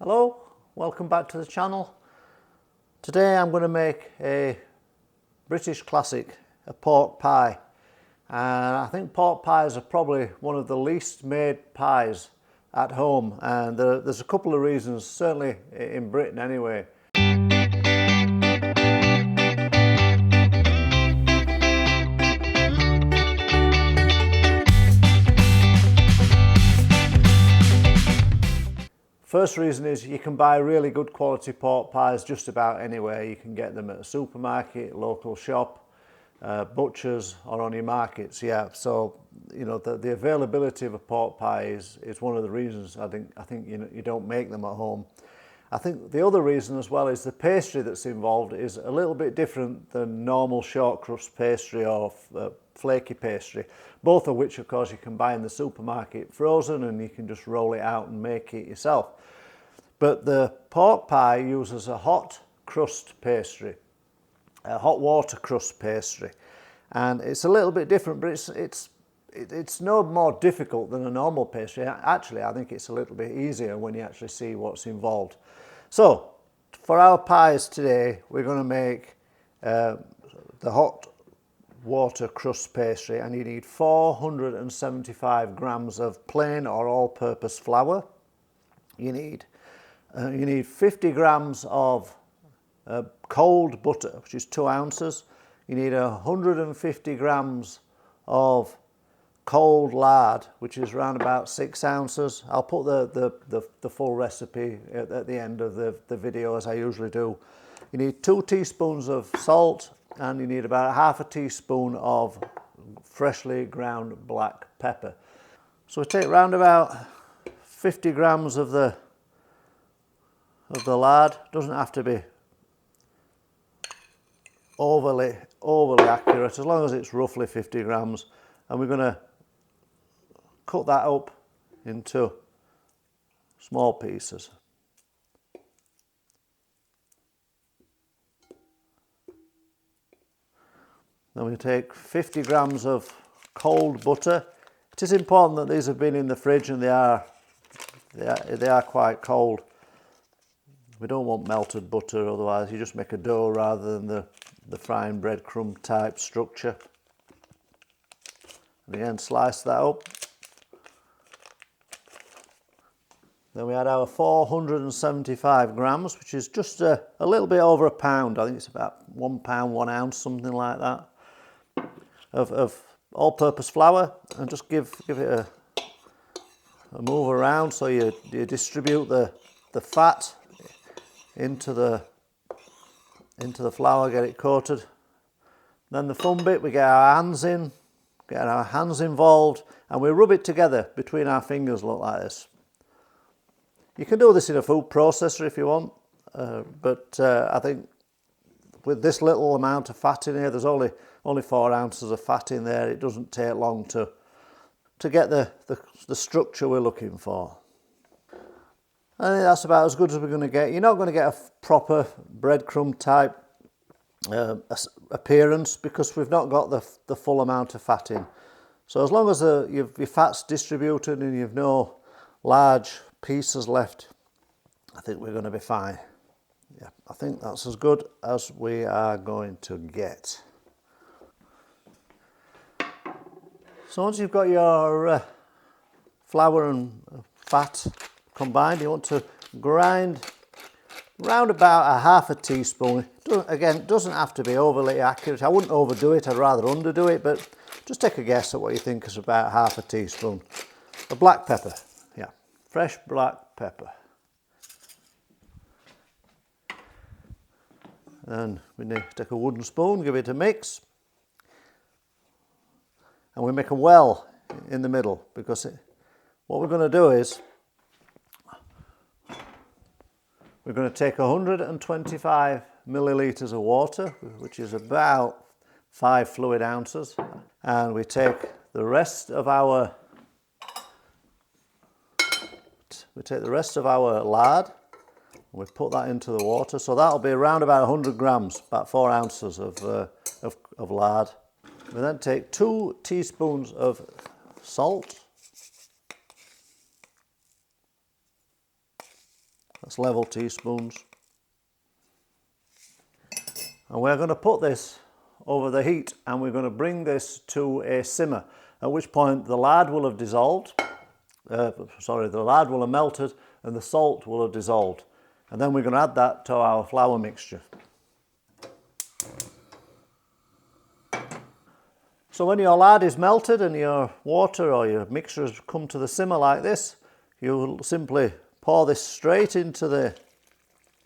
Hello, welcome back to the channel. Today I'm going to make a British classic, a pork pie. And I think pork pies are probably one of the least made pies at home, and there's a couple of reasons, certainly in Britain anyway. First reason is you can buy really good quality pork pies just about anywhere. You can get them at a supermarket, local shop, butchers, or on your markets. Yeah, so you know the availability of a pork pie is one of the reasons I think you don't make them at home. I think the other reason as well is the pastry that's involved is a little bit different than normal short crust pastry or flaky pastry, both of which of course you can buy in the supermarket frozen and you can just roll it out and make it yourself. But the pork pie uses a hot crust pastry, a hot water crust pastry, and it's a little bit different, but it's no more difficult than a normal pastry. Actually, I think it's a little bit easier when you actually see what's involved. So, for our pies today, we're going to make the hot water crust pastry, and you need 475 grams of plain or all-purpose flour. You need 50 grams of cold butter, which is 2 ounces. You need 150 grams of cold lard, which is around about 6 ounces. I'll put the full recipe at the end of the video, as I usually do. You need 2 teaspoons of salt, and you need about half a teaspoon of freshly ground black pepper. So we take around about 50 grams of the lard. Doesn't have to be overly accurate, as long as it's roughly 50 grams. And we're going to cut that up into small pieces. Then we take 50 grams of cold butter. It is important that these have been in the fridge and they are quite cold. We don't want melted butter, otherwise you just make a dough rather than the frying breadcrumb type structure. And again, slice that up. Then we add our 475 grams, which is just a little bit over a pound. I think it's about 1 pound, 1 ounce, something like that, of all-purpose flour, and just give it a move around so you distribute the fat into the flour, get it coated. Then the fun bit, we get our hands involved, and we rub it together between our fingers, look like this. You can do this in a food processor if you want, but I think with this little amount of fat in here, there's only 4 ounces of fat in there. It doesn't take long to get the structure we're looking for. I think that's about as good as we're going to get. You're not going to get a proper breadcrumb type appearance because we've not got the full amount of fat in. So as long as your fat's distributed and you've no large pieces left, I think we're going to be fine. Yeah, I think that's as good as we are going to get. So once you've got your flour and fat combined, you want to grind round about a half a teaspoon. Again, it doesn't have to be overly accurate. I wouldn't overdo it, I'd rather underdo it, but just take a guess at what you think is about half a teaspoon of black pepper. Yeah, fresh black pepper. And we need to take a wooden spoon, give it a mix, and we make a well in the middle, because what we're going to do is we're going to take 125 millilitres of water, which is about 5 fluid ounces, and we take the rest of our lard, and we put that into the water. So that'll be around about 100 grams, about 4 ounces of lard. We then take 2 teaspoons of salt, That's level teaspoons. And we're going to put this over the heat and we're going to bring this to a simmer, at which point the lard will have dissolved, the lard will have melted and the salt will have dissolved. And then we're going to add that to our flour mixture. So when your lard is melted and your water or your mixture has come to the simmer like this, you'll simply pour this straight into the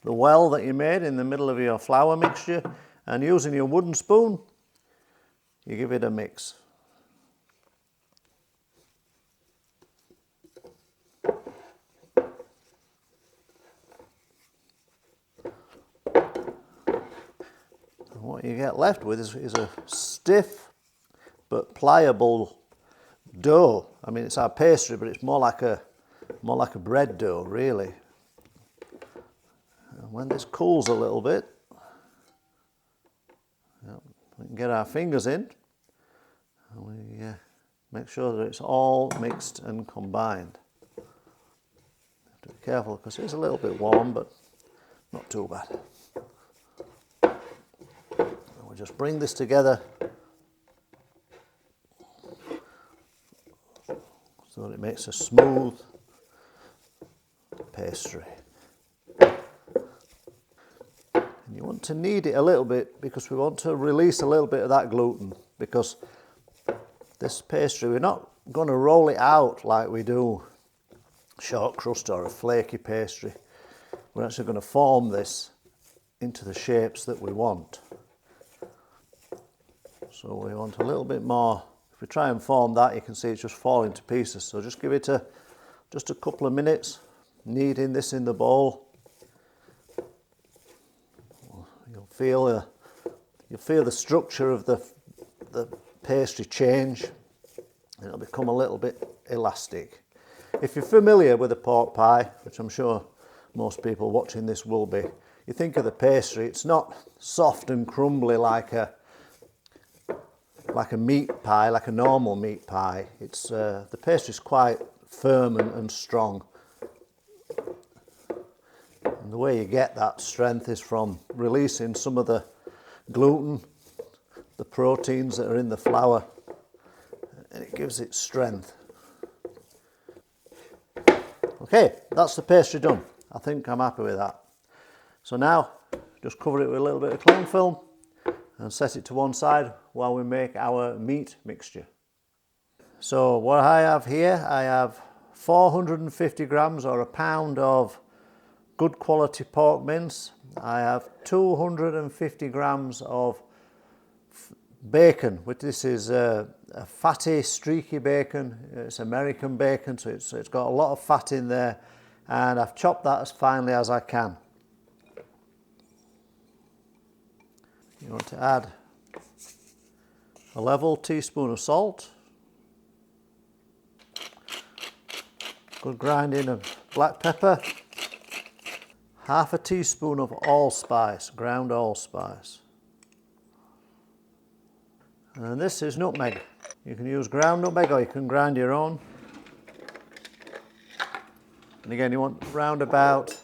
well that you made in the middle of your flour mixture, and using your wooden spoon, you give it a mix. And what you get left with is a stiff but pliable dough. I mean, it's our pastry, but it's more like a bread dough, really. And when this cools a little bit, we can get our fingers in and we make sure that it's all mixed and combined. You have to be careful because it's a little bit warm, but not too bad. And we'll just bring this together so that it makes a smooth pastry. And you want to knead it a little bit because we want to release a little bit of that gluten, because this pastry, we're not going to roll it out like we do short crust or a flaky pastry. We're actually going to form this into the shapes that we want. So we want a little bit more. If we try and form that, you can see it's just falling to pieces. So just give it just a couple of minutes, kneading this in the bowl. You'll feel the structure of the pastry change, and it'll become a little bit elastic. If you're familiar with a pork pie, which I'm sure most people watching this will be, you think of the pastry, it's not soft and crumbly like a meat pie, like a normal meat pie. It's the pastry's quite firm and strong. And the way you get that strength is from releasing some of the gluten, the proteins that are in the flour, and it gives it strength. Okay, that's the pastry done. I think I'm happy with that. So now, just cover it with a little bit of cling film and set it to one side while we make our meat mixture. So what I have here, I have 450 grams or a pound of good quality pork mince. I have 250 grams of bacon, which this is a fatty, streaky bacon. It's American bacon, so it's got a lot of fat in there, and I've chopped that as finely as I can. You want to add a level teaspoon of salt, good grinding of black pepper, half a teaspoon of allspice, ground allspice. And this is nutmeg. You can use ground nutmeg or you can grind your own. And again, you want round about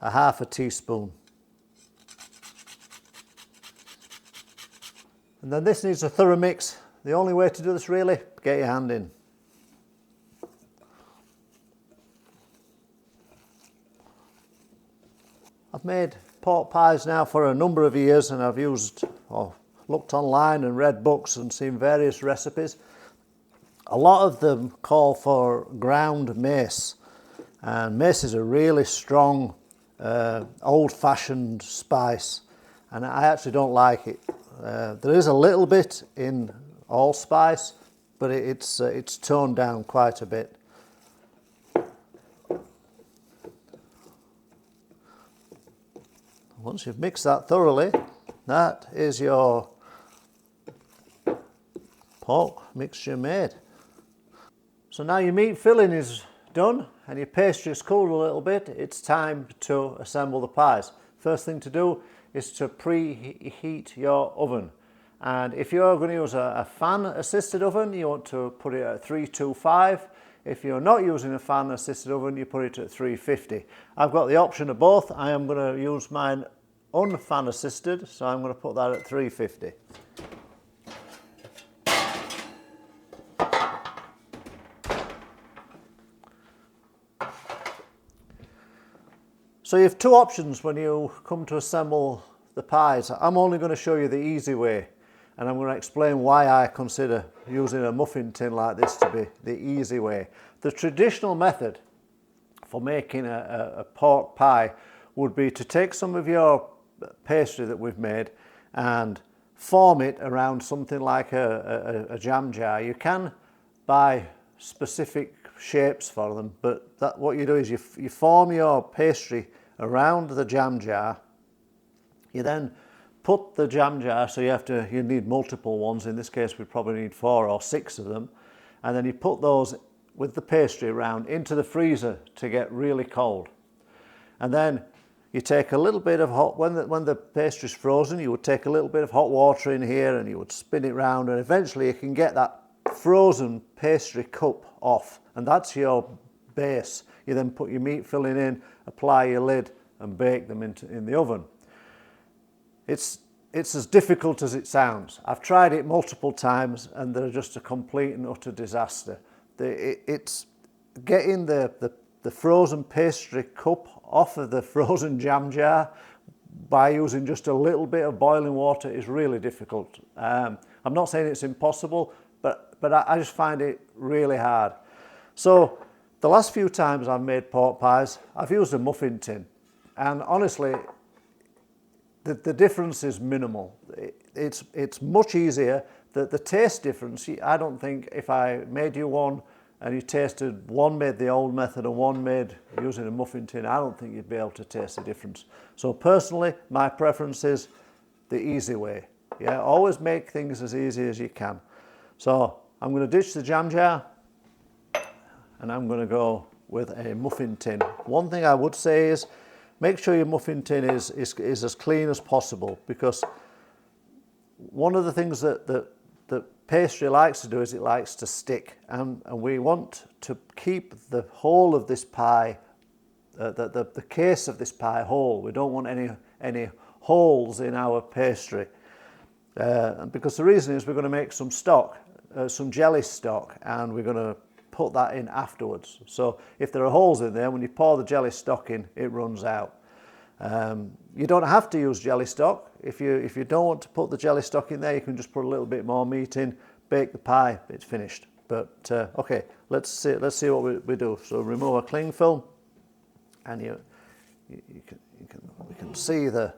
a half a teaspoon. And then this needs a thorough mix. The only way to do this really, get your hand in. I've made pork pies now for a number of years, and I've used or looked online and read books and seen various recipes. A lot of them call for ground mace, and mace is a really strong old-fashioned spice, and I actually don't like it. There is a little bit in allspice, but it's toned down quite a bit. Once you've mixed that thoroughly, that is your pork mixture made. So now your meat filling is done and your pastry is cooled a little bit, it's time to assemble the pies. First thing to do is to preheat your oven. And if you're going to use a fan assisted oven, you want to put it at 325. If you're not using a fan assisted oven, you put it at 350. I've got the option of both. I am going to use mine unfan assisted, so I'm going to put that at 350. So you have two options when you come to assemble the pies. I'm only going to show you the easy way, and I'm going to explain why I consider using a muffin tin like this to be the easy way. The traditional method for making a pork pie would be to take some of your pastry that we've made and form it around something like a jam jar. You can buy specific shapes for them, but what you do is you form your pastry around the jam jar. You then put the jam jar, so you need multiple ones. In this case we probably need 4 or 6 of them, and then you put those with the pastry around into the freezer to get really cold. And then you take a little bit of hot, when the pastry's frozen, you would take a little bit of hot water in here and you would spin it round, and eventually you can get that frozen pastry cup off, and that's your base. You then put your meat filling in, apply your lid and bake them in the oven. It's as difficult as it sounds. I've tried it multiple times and they're just a complete and utter disaster. It's getting the frozen pastry cup off of the frozen jam jar by using just a little bit of boiling water is really difficult. I'm not saying it's impossible, but I just find it really hard. So the last few times I've made pork pies, I've used a muffin tin, and honestly, the difference is minimal. It's much easier. The taste difference, I don't think if I made you one and you tasted one made the old method and one made using a muffin tin, I don't think you'd be able to taste the difference. So personally, my preference is the easy way. Yeah, always make things as easy as you can. So I'm going to ditch the jam jar and I'm going to go with a muffin tin. One thing I would say is make sure your muffin tin is as clean as possible, because one of the things that pastry likes to do is it likes to stick, and we want to keep the whole of this pie, the case of this pie whole. We don't want any holes in our pastry, because the reason is we're going to make some stock, some jelly stock, and we're going to put that in afterwards. So if there are holes in there, when you pour the jelly stock in, it runs out. You don't have to use jelly stock. If you don't want to put the jelly stock in there, you can just put a little bit more meat in, bake the pie, it's finished. But okay, let's see what we do. So remove a cling film, and we can see the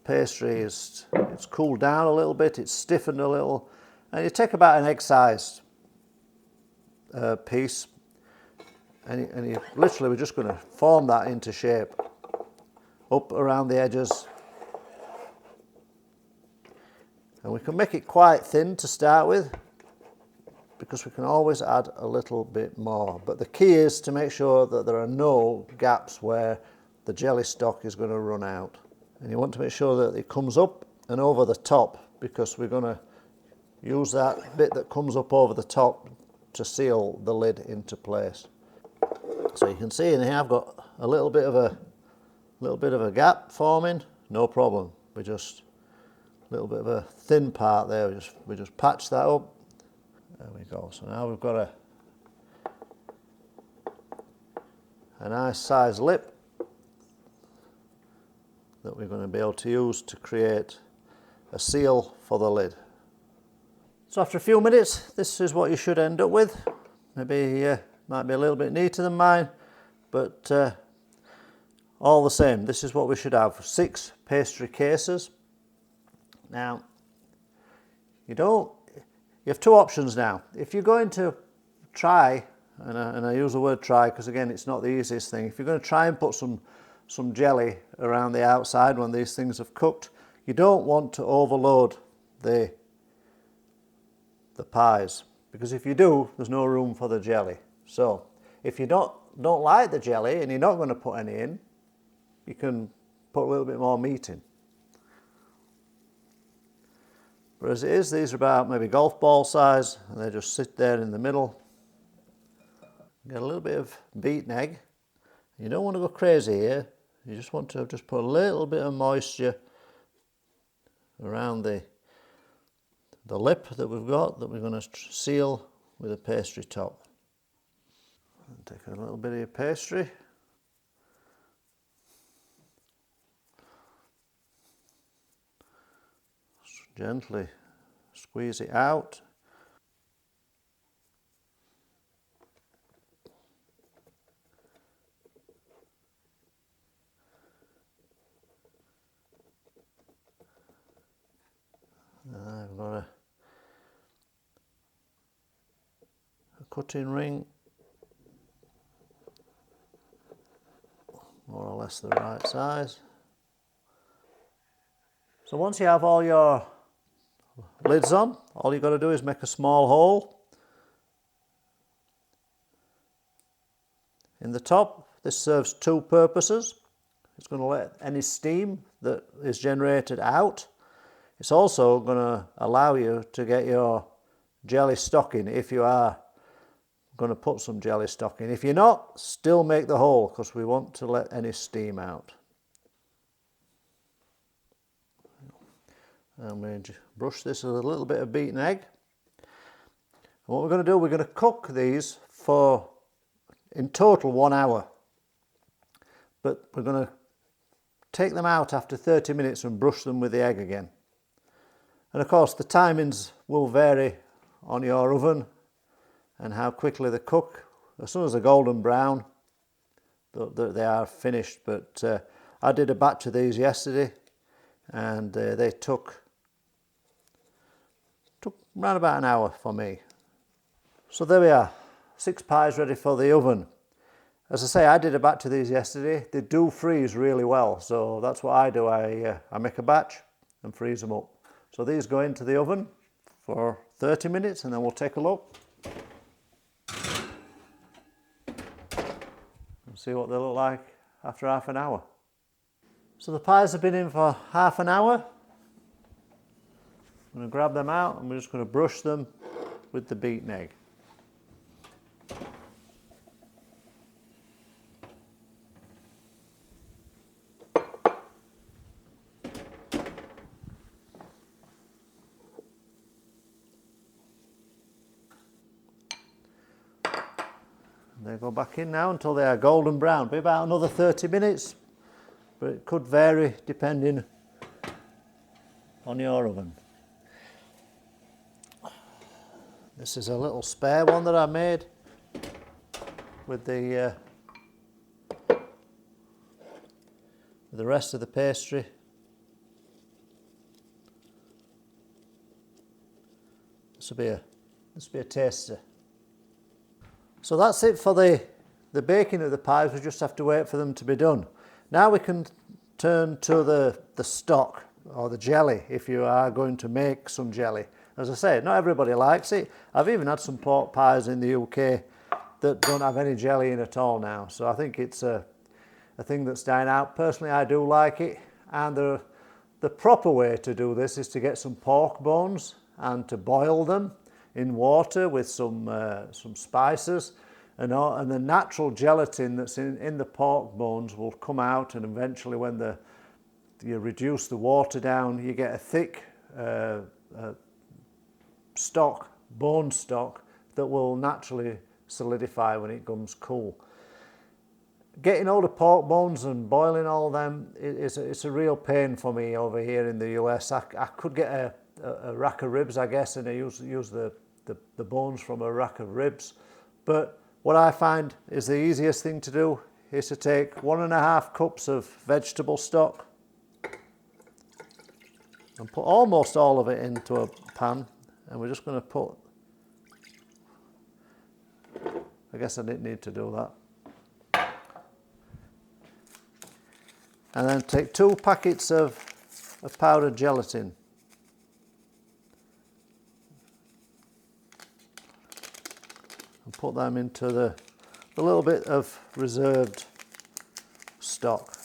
pastry it's cooled down a little bit, it's stiffened a little, and you take about an egg-sized piece, and you literally, we're just going to form that into shape up around the edges, and we can make it quite thin to start with, because we can always add a little bit more. But the key is to make sure that there are no gaps where the jelly stock is going to run out, and you want to make sure that it comes up and over the top, because we're going to use that bit that comes up over the top to seal the lid into place. So you can see in here I've got a little bit of a gap forming. No problem. We just a little bit of a thin part there. We just patch that up. There we go. So now we've got a nice size lip that we're going to be able to use to create a seal for the lid. So after a few minutes, this is what you should end up with. Maybe might be a little bit neater than mine, but all the same, this is what we should have. 6 pastry cases. Now, you have 2 options now. If you're going to try, and I use the word try because again it's not the easiest thing, if you're going to try and put some jelly around the outside when these things have cooked, you don't want to overload the pies, because if you do, there's no room for the jelly. So if you don't like the jelly and you're not going to put any in, you can put a little bit more meat in. But as it is, these are about maybe golf ball size, and they just sit there in the middle. Get a little bit of beaten egg. You don't want to go crazy here. You just want to just put a little bit of moisture around the lip that we've got, that we're going to seal with a pastry top. And take a little bit of your pastry. Gently squeeze it out. I've got a cutting ring, more or less the right size. So once you have all your lids on, all you've got to do is make a small hole in the top. This serves two purposes. It's going to let any steam that is generated out. It's also going to allow you to get your jelly stock in if you are going to put some jelly stock in. If you're not, still make the hole, because we want to let any steam out. And we brush this with a little bit of beaten egg. And what we're going to do, we're going to cook these for in total 1 hour. But we're going to take them out after 30 minutes and brush them with the egg again. And of course the timings will vary on your oven and how quickly they cook. As soon as they're golden brown, they are finished. But I did a batch of these yesterday, and they took around about an hour for me. So there we are, 6 pies ready for the oven. As I say, I did a batch of these yesterday. They do freeze really well, so that's what I do. I make a batch and freeze them up. So these go into the oven for 30 minutes, and then we'll take a look and see what they look like after half an hour. So the pies have been in for half an hour. I'm going to grab them out and we're just going to brush them with the beaten egg. They go back in now until they are golden brown. Be about another 30 minutes, but it could vary depending on your oven. This is a little spare one that I made with the rest of the pastry. This will be a taster. So that's it for the baking of the pies. We just have to wait for them to be done. Now we can turn to the stock, or the jelly, if you are going to make some jelly. As I say, not everybody likes it. I've even had some pork pies in the UK that don't have any jelly in at all now. So I think it's a thing that's dying out. Personally, I do like it. And the proper way to do this is to get some pork bones and to boil them in water with some spices, and the natural gelatin that's in the pork bones will come out, and eventually when you reduce the water down, you get a thick bone stock that will naturally solidify when it comes cool. Getting all the pork bones and boiling all them, it's a real pain for me over here in the US. I could get a rack of ribs, I guess, and I use the bones from a rack of ribs. But what I find is the easiest thing to do is to take 1.5 cups of vegetable stock and put almost all of it into a pan, and we're just going to put, I guess I didn't need to do that. And then take 2 packets of powdered gelatin. And put them into the little bit of reserved stock.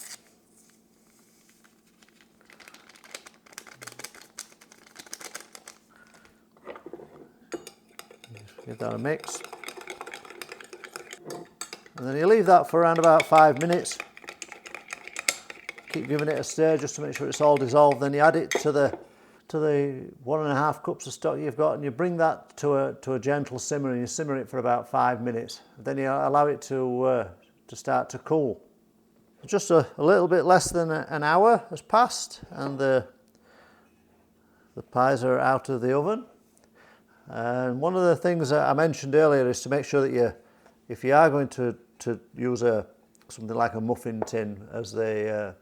Give that a mix. And then you leave that for around about 5 minutes. Keep giving it a stir just to make sure it's all dissolved. Then you add it to the 1.5 cups of stock you've got, and you bring that to a gentle simmer, and you simmer it for about 5 minutes. Then you allow it to start to cool. Just a little bit less than an hour has passed, and the pies are out of the oven. And one of the things that I mentioned earlier is to make sure that if you are going to use something like a muffin tin as the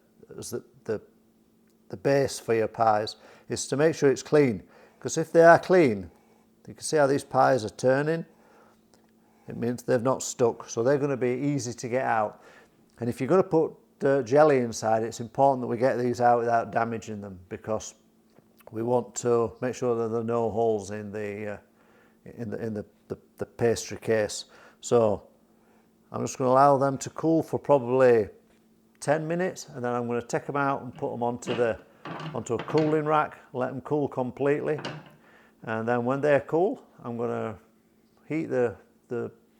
base for your pies, is to make sure it's clean. Because if they are clean, you can see how these pies are turning. It means they've not stuck, so they're going to be easy to get out. And if you're going to put jelly inside, it's important that we get these out without damaging them, because we want to make sure that there are no holes in the pastry case. So I'm just going to allow them to cool for probably 10 minutes, and then I'm going to take them out and put them onto a cooling rack, let them cool completely. And then when they're cool, I'm going to heat the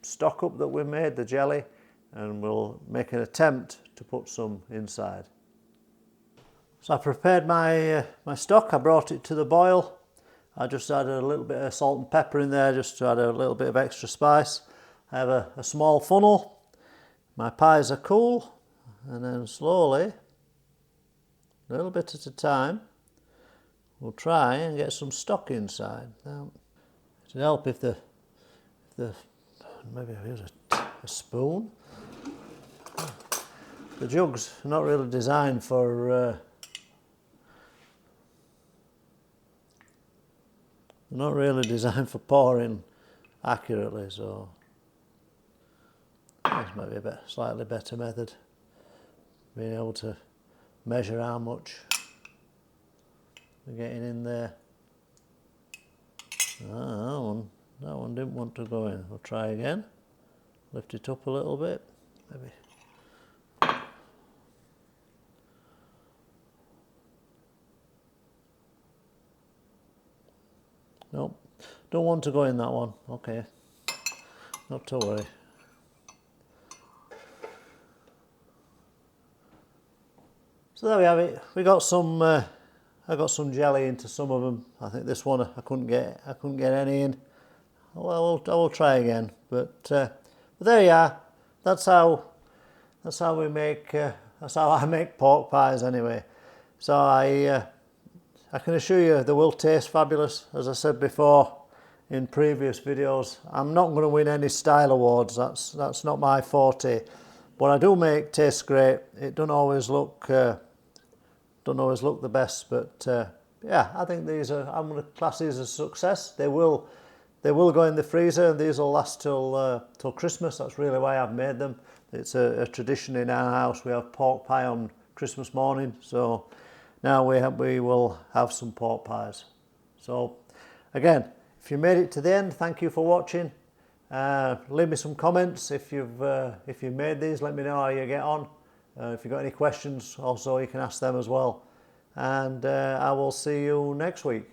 stock up that we made, the jelly, and we'll make an attempt to put some inside. So I prepared my stock. I brought it to the boil. I just added a little bit of salt and pepper in there just to add a little bit of extra spice. I have a small funnel. My pies are cool, and then slowly, a little bit at a time, we'll try and get some stock inside. Now, it'd help if maybe I use a spoon. The jugs are not really designed for pouring accurately, so this might be a slightly better method, being able to measure how much we're getting in there. That one didn't want to go in. We'll try again. Lift it up a little bit, maybe. Nope, don't want to go in that one. Okay, not to worry. So there we have it. We got some. I got some jelly into some of them. I think this one I couldn't get any in. Well, I will try again. But there you are. That's how we make. That's how I make pork pies anyway. So I can assure you they will taste fabulous. As I said before in previous videos, I'm not going to win any style awards. That's not my forte. What I do make tastes great. It don't always look the best, but yeah, I think I'm going to class these as a success. They will go in the freezer, and these will last till Christmas. That's really why I've made them. It's a tradition in our house. We have pork pie on Christmas morning, so now we will have some pork pies. So again, if you made it to the end, thank you for watching. Leave me some comments if you've made these. Let me know how you get on. If you've got any questions, also you can ask them as well. And I will see you next week.